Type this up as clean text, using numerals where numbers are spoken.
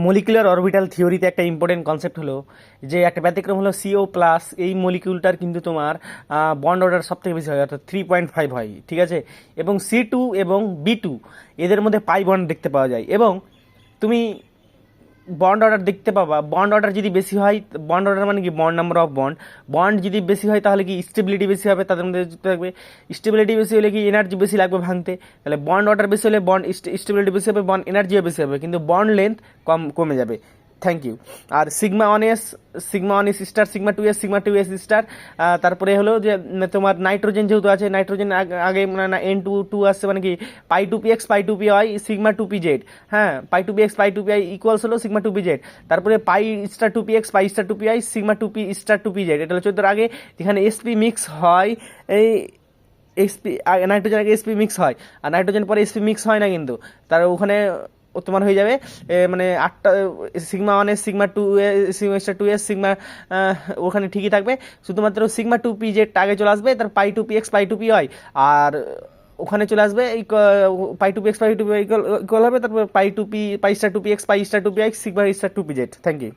Molecular orbital থিওরিতে একটা important concept হলো যে একটা ব্যতিক্রম হলো সিও প্লাস। এই মলিকিউলটার কিন্তু তোমার বন্ড অর্ডার সব থেকে বেশি হয়, অর্থাৎ 3.5 হয়, ঠিক আছে। এবং C2 এবং B2 এদের মধ্যে পাই বন্ড দেখতে পাওয়া যায়। এবং তুমি বন্ড অর্ডার দেখতে পাবা, বন্ড অর্ডার যদি বেশি হয়, বন্ড অর্ডার মানে কি bond number of bond, bond যদি বেশি হয় তাহলে কি স্টেবিলিটি বেশি হবে, তাদের মধ্যে যুক্ত থাকবে। স্টেবিলিটি বেশি হলে কি এনার্জি বেশি লাগবে ভাঙতে, তাহলে বন্ড অর্ডার বেশি হলে বন্ড স্টেবিলিটি বেশি হবে, বন্ড এনার্জিও বেশি হবে, কিন্তু বন্ড লেন্থ কমে যাবে। Thank you. আর sigma one S star, sigma 2 S, sigma 2 S star. তারপরে হলো যে তোমার নাইট্রোজেন যেহেতু আছে, নাইট্রোজেন আগে মানে N2 আসছে, মানে কি পাই 2 px পাই 2p সিগমা 2pz। হ্যাঁ, পাই 2 px পাই 2pi ইকুয়ালস হলো সিগমা 2pz। তারপরে পাই*2px সিগমা 2p স্টার 2pz, এটা হলো 14 আগে, যেখানে sp মিক্স হয়। এই এসপি নাইট্রোজেন আগে এসপি মিক্স হয়, আর নাইট্রোজেন পরে এসপি মিক্স হয় না কিন্তু। তার ওখানে তোমার হয়ে যাবে মানে 8টা sigma 1 S, sigma 2 S sigma, ওখানে ঠিকই থাকবে, শুধুমাত্র সিগমা 2pz আগে চলে আসবে, তার পাই 2 px পাই 2p হয়। আর ওখানে চলে আসবে এই পাই 2 px পাই 2p ইকুয়াল হবে, তারপর পাই 2p পাই*2px পাই*2pi সিগমা 2pz। Thank you.